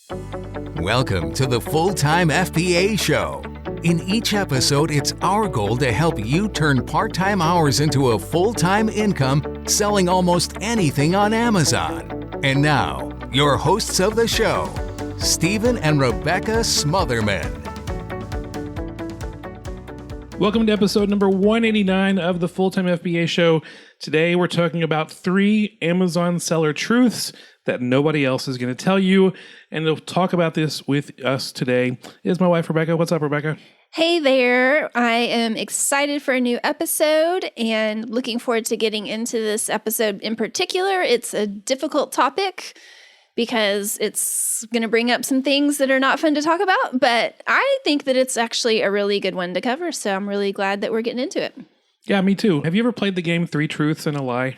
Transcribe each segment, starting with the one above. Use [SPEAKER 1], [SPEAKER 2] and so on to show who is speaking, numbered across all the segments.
[SPEAKER 1] Welcome to the Full-Time FBA Show. In each episode, it's our goal to help you turn part-time hours into a full-time income selling almost anything on Amazon. And now, your hosts of the show, Stephen and Rebecca Smotherman.
[SPEAKER 2] Welcome to episode number 189 of the Full-Time FBA Show. Today, we're talking about 3 Amazon seller truths that nobody else is going to tell you. And to talk about this with us today is my wife, Rebecca. What's up, Rebecca?
[SPEAKER 3] Hey there. I am excited for a new episode and looking forward to getting into this episode in particular. It's a difficult topic because it's going to bring up some things that are not fun to talk about, but I think that it's actually a really good one to cover, so I'm really glad that we're getting into it.
[SPEAKER 2] Yeah, me too. Have you ever played the game 3 Truths and a Lie?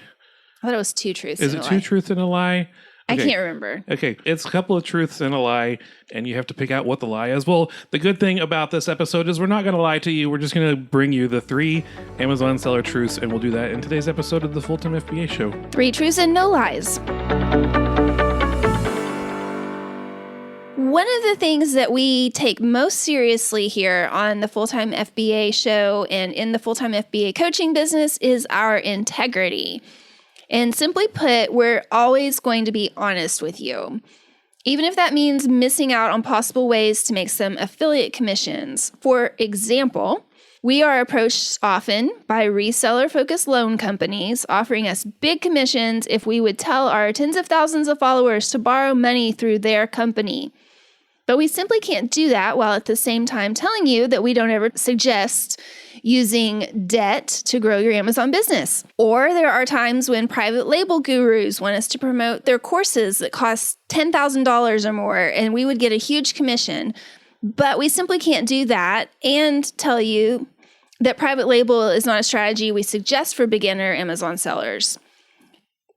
[SPEAKER 3] I thought it was 2 truths
[SPEAKER 2] Is
[SPEAKER 3] and a
[SPEAKER 2] it
[SPEAKER 3] lie.
[SPEAKER 2] 2 Truths and a Lie? Okay.
[SPEAKER 3] I can't remember.
[SPEAKER 2] Okay, it's a couple of truths and a lie, and you have to pick out what the lie is. Well, the good thing about this episode is we're not going to lie to you. We're just going to bring you the 3 Amazon seller truths, and we'll do that in today's episode of the Full-Time FBA Show.
[SPEAKER 3] 3 truths and no lies. One of the things that we take most seriously here on the Full-Time FBA Show and in the Full-Time FBA coaching business is our integrity. And simply put, we're always going to be honest with you, even if that means missing out on possible ways to make some affiliate commissions. For example, we are approached often by reseller-focused loan companies offering us big commissions if we would tell our tens of thousands of followers to borrow money through their company. But we simply can't do that while at the same time telling you that we don't ever suggest using debt to grow your Amazon business. Or there are times when private label gurus want us to promote their courses that cost $10,000 or more, and we would get a huge commission. But we simply can't do that and tell you that private label is not a strategy we suggest for beginner Amazon sellers,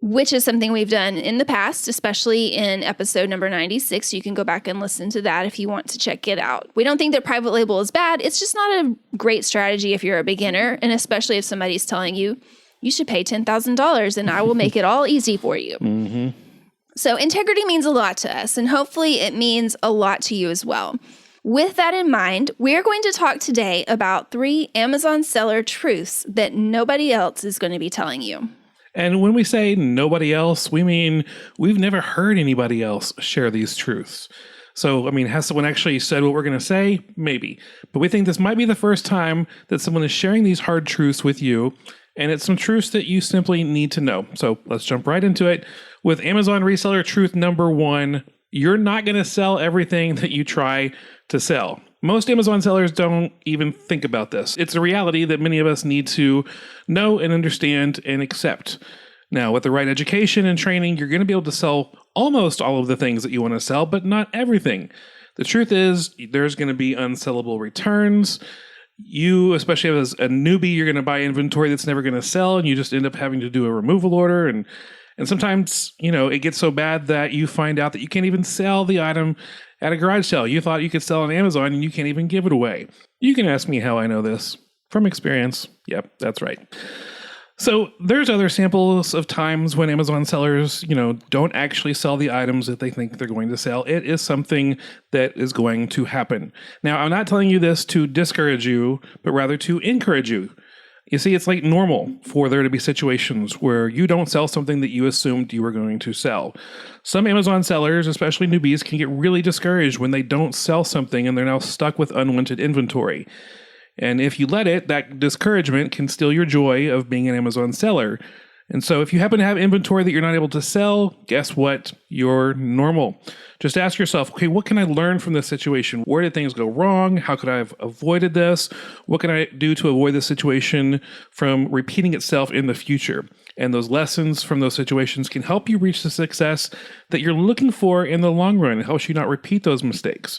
[SPEAKER 3] which is something we've done in the past, especially in episode number 96. You can go back and listen to that if you want to check it out. We don't think that private label is bad. It's just not a great strategy if you're a beginner, and especially if somebody's telling you, you should pay $10,000 and I will make it all easy for you. Mm-hmm. So integrity means a lot to us, and hopefully it means a lot to you as well. With that in mind, we're going to talk today about 3 Amazon seller truths that nobody else is going to be telling you.
[SPEAKER 2] And when we say nobody else, we mean we've never heard anybody else share these truths. So, has someone actually said what we're going to say? Maybe. But we think this might be the first time that someone is sharing these hard truths with you, and it's some truths that you simply need to know. So let's jump right into it with Amazon reseller truth number 1. You're not going to sell everything that you try to sell. Most Amazon sellers don't even think about this. It's a reality that many of us need to know and understand and accept. Now, with the right education and training, you're going to be able to sell almost all of the things that you want to sell, but not everything. The truth is, there's going to be unsellable returns. You, especially as a newbie, you're going to buy inventory that's never going to sell, and you just end up having to do a removal order. And sometimes, it gets so bad that you find out that you can't even sell the item at a garage sale. You thought you could sell on Amazon and you can't even give it away. You can ask me how I know this. From experience. Yep, that's right. So there's other samples of times when Amazon sellers, don't actually sell the items that they think they're going to sell. It is something that is going to happen. Now, I'm not telling you this to discourage you, but rather to encourage you. You see, it's like normal for there to be situations where you don't sell something that you assumed you were going to sell. Some Amazon sellers, especially newbies, can get really discouraged when they don't sell something and they're now stuck with unwanted inventory. And if you let it, that discouragement can steal your joy of being an Amazon seller. And so if you happen to have inventory that you're not able to sell, guess what? You're normal. Just ask yourself, okay, what can I learn from this situation? Where did things go wrong? How could I have avoided this? What can I do to avoid this situation from repeating itself in the future? And those lessons from those situations can help you reach the success that you're looking for in the long run. It helps you not repeat those mistakes.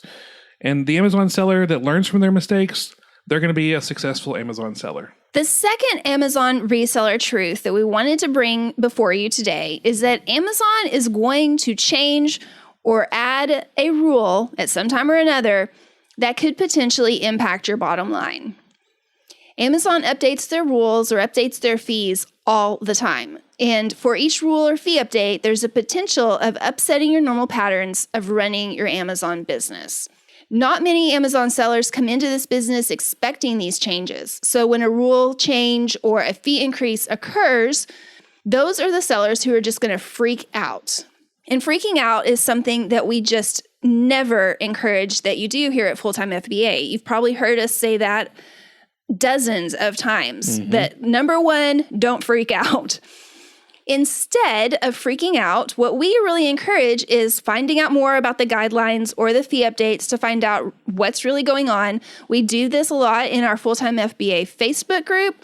[SPEAKER 2] And the Amazon seller that learns from their mistakes, they're going to be a successful Amazon seller.
[SPEAKER 3] The second Amazon reseller truth that we wanted to bring before you today is that Amazon is going to change or add a rule at some time or another that could potentially impact your bottom line. Amazon updates their rules or updates their fees all the time. And for each rule or fee update, there's a potential of upsetting your normal patterns of running your Amazon business. Not many Amazon sellers come into this business expecting these changes. So when a rule change or a fee increase occurs, those are the sellers who are just going to freak out. And freaking out is something that we just never encourage that you do here at Full-Time FBA. You've probably heard us say that dozens of times. That number one, don't freak out. Instead of freaking out, what we really encourage is finding out more about the guidelines or the fee updates to find out what's really going on. We do this a lot in our Full-Time FBA Facebook group,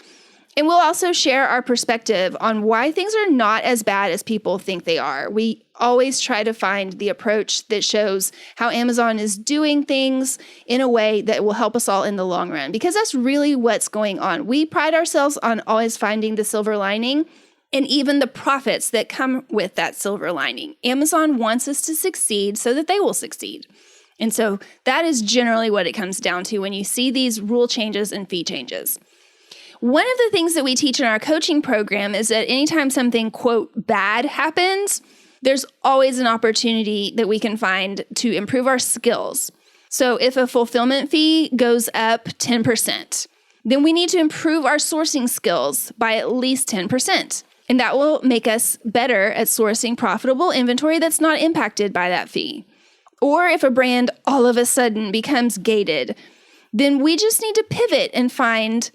[SPEAKER 3] and we'll also share our perspective on why things are not as bad as people think they are. We always try to find the approach that shows how Amazon is doing things in a way that will help us all in the long run, because that's really what's going on. We pride ourselves on always finding the silver lining and even the profits that come with that silver lining. Amazon wants us to succeed so that they will succeed. And so that is generally what it comes down to when you see these rule changes and fee changes. One of the things that we teach in our coaching program is that anytime something, quote, bad happens, there's always an opportunity that we can find to improve our skills. So if a fulfillment fee goes up 10%, then we need to improve our sourcing skills by at least 10%. And that will make us better at sourcing profitable inventory that's not impacted by that fee. Or if a brand all of a sudden becomes gated, then we just need to pivot and find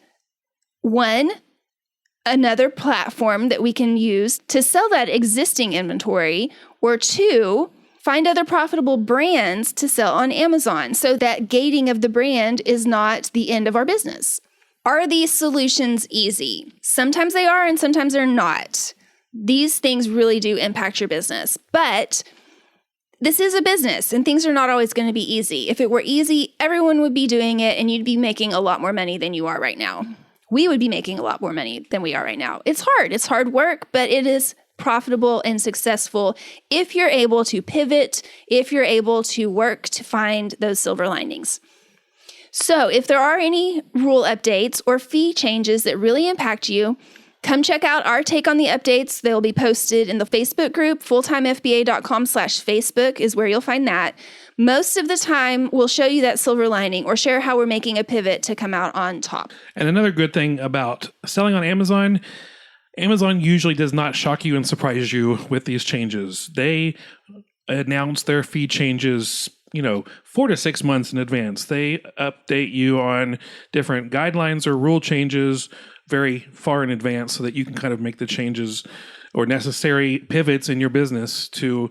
[SPEAKER 3] another platform that we can use to sell that existing inventory, or two, find other profitable brands to sell on Amazon so that gating of the brand is not the end of our business. Are these solutions easy? Sometimes they are and sometimes they're not. These things really do impact your business, but this is a business and things are not always going to be easy. If it were easy, everyone would be doing it and you'd be making a lot more money than you are right now. We would be making a lot more money than we are right now. It's hard. It's hard work, but it is profitable and successful if you're able to pivot, if you're able to work to find those silver linings. So if there are any rule updates or fee changes that really impact you, come check out our take on the updates. They'll be posted in the Facebook group. fulltimefba.com/Facebook is where you'll find that. Most of the time, we'll show you that silver lining or share how we're making a pivot to come out on top.
[SPEAKER 2] And another good thing about selling on Amazon, Amazon usually does not shock you and surprise you with these changes. They announce their fee changes 4 to 6 months in advance. They update you on different guidelines or rule changes very far in advance so that you can kind of make the changes or necessary pivots in your business to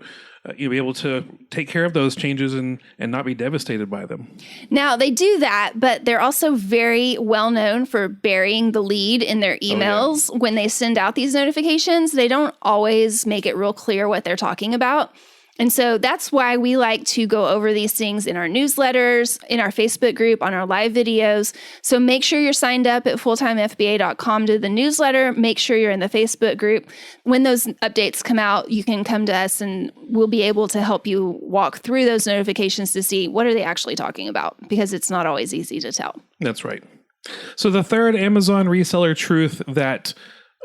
[SPEAKER 2] be able to take care of those changes and not be devastated by them. Now,
[SPEAKER 3] they do that, but they're also very well known for burying the lead in their emails. When they send out these notifications. They don't always make it real clear what they're talking about. And so that's why we like to go over these things in our newsletters, in our Facebook group, on our live videos. So make sure you're signed up at fulltimefba.com to the newsletter. Make sure you're in the Facebook group. When those updates come out, you can come to us and we'll be able to help you walk through those notifications to see what are they actually talking about, because it's not always easy to tell.
[SPEAKER 2] That's right. So the third Amazon reseller truth that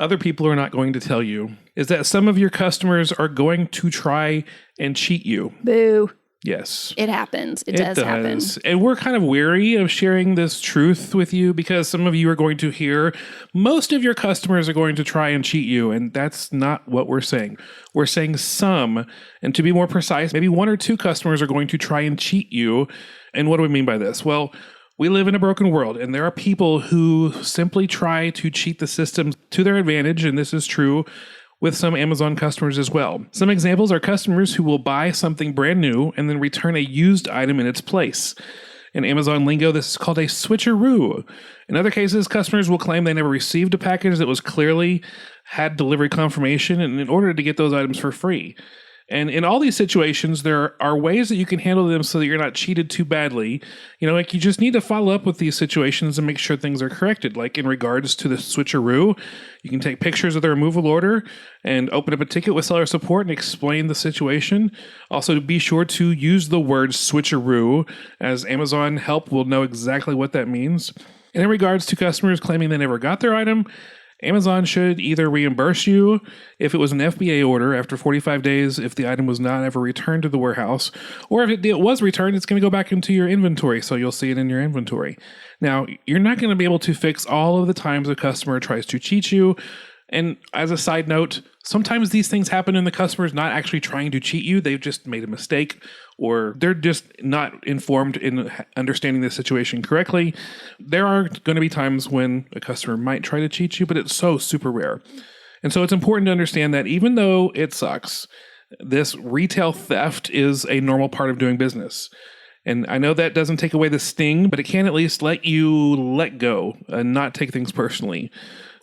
[SPEAKER 2] other people are not going to tell you is that some of your customers are going to try and cheat you.
[SPEAKER 3] Boo.
[SPEAKER 2] Yes.
[SPEAKER 3] It happens. It does happen.
[SPEAKER 2] And we're kind of wary of sharing this truth with you because some of you are going to hear most of your customers are going to try and cheat you. And that's not what we're saying. We're saying some, and to be more precise, maybe 1 or 2 customers are going to try and cheat you. And what do we mean by this? Well, we live in a broken world, and there are people who simply try to cheat the system to their advantage, and this is true with some Amazon customers as well. Some examples are customers who will buy something brand new and then return a used item in its place. In Amazon lingo, this is called a switcheroo. In other cases, customers will claim they never received a package that was clearly had delivery confirmation and in order to get those items for free. And in all these situations, there are ways that you can handle them so that you're not cheated too badly. You just need to follow up with these situations and make sure things are corrected. Like in regards to the switcheroo, you can take pictures of the removal order and open up a ticket with seller support and explain the situation. Also, be sure to use the word switcheroo, as Amazon help will know exactly what that means. And in regards to customers claiming they never got their item, Amazon should either reimburse you if it was an FBA order after 45 days if the item was not ever returned to the warehouse, or if it was returned, it's going to go back into your inventory, so you'll see it in your inventory. Now, you're not going to be able to fix all of the times a customer tries to cheat you. And as a side note, sometimes these things happen and the customer's not actually trying to cheat you. They've just made a mistake, or they're just not informed in understanding the situation correctly. There are going to be times when a customer might try to cheat you, but it's so super rare. And so it's important to understand that even though it sucks, this retail theft is a normal part of doing business. And I know that doesn't take away the sting, but it can at least let you let go and not take things personally.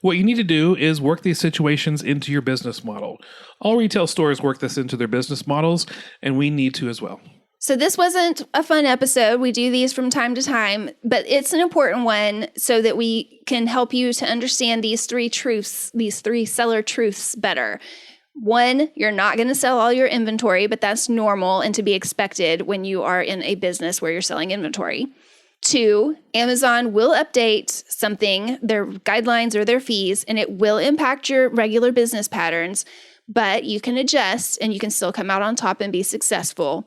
[SPEAKER 2] What you need to do is work these situations into your business model. All retail stores work this into their business models, and we need to as well.
[SPEAKER 3] So this wasn't a fun episode. We do these from time to time, but it's an important one so that we can help you to understand these three truths, these three seller truths better. 1, you're not going to sell all your inventory, but that's normal and to be expected when you are in a business where you're selling inventory. 2, Amazon will update something, their guidelines or their fees, and it will impact your regular business patterns, but you can adjust and you can still come out on top and be successful.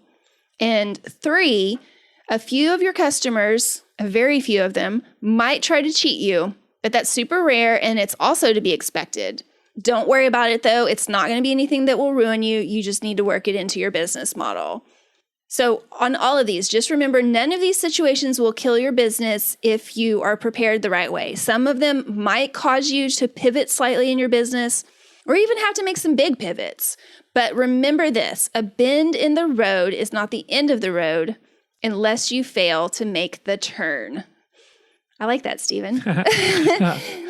[SPEAKER 3] And 3, a few of your customers, a very few of them, might try to cheat you, but that's super rare and it's also to be expected. Don't worry about it though. It's not going to be anything that will ruin you. You just need to work it into your business model. So on all of these, just remember, none of these situations will kill your business if you are prepared the right way. Some of them might cause you to pivot slightly in your business or even have to make some big pivots. But remember this, a bend in the road is not the end of the road unless you fail to make the turn. I like that, Stephen.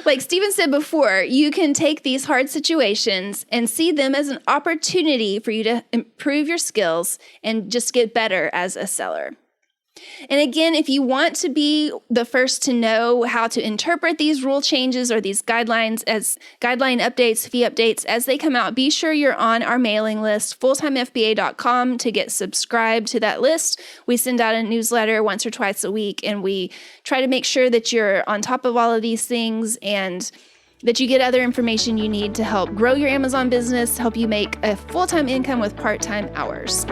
[SPEAKER 3] Like Stephen said before, you can take these hard situations and see them as an opportunity for you to improve your skills and just get better as a seller. And again, if you want to be the first to know how to interpret these rule changes or these guidelines as guideline updates, fee updates as they come out, be sure you're on our mailing list, fulltimefba.com, to get subscribed to that list. We send out a newsletter once or twice a week, and we try to make sure that you're on top of all of these things and that you get other information you need to help grow your Amazon business, help you make a full-time income with part-time hours.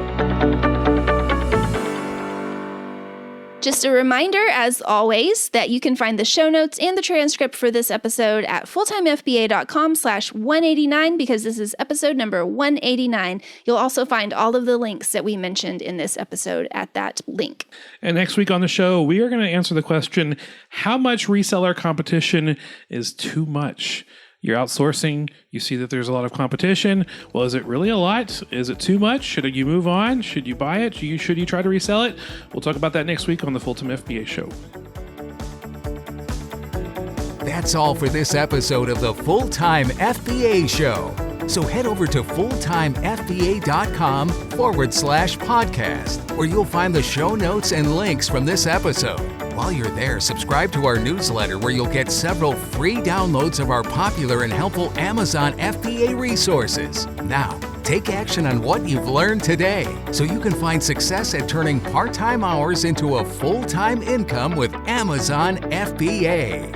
[SPEAKER 3] Just a reminder, as always, that you can find the show notes and the transcript for this episode at fulltimefba.com/189 because this is episode number 189. You'll also find all of the links that we mentioned in this episode at that link.
[SPEAKER 2] And next week on the show, we are going to answer the question, how much reseller competition is too much? You're outsourcing, you see that there's a lot of competition. Well, is it really a lot? Is it too much? Should you move on? Should you buy it? Should you try to resell it? We'll talk about that next week on the Full-Time FBA Show.
[SPEAKER 1] That's all for this episode of the Full-Time FBA Show. So head over to fulltimefba.com/podcast, where you'll find the show notes and links from this episode. While you're there, subscribe to our newsletter where you'll get several free downloads of our popular and helpful Amazon FBA resources. Now, take action on what you've learned today so you can find success at turning part-time hours into a full-time income with Amazon FBA.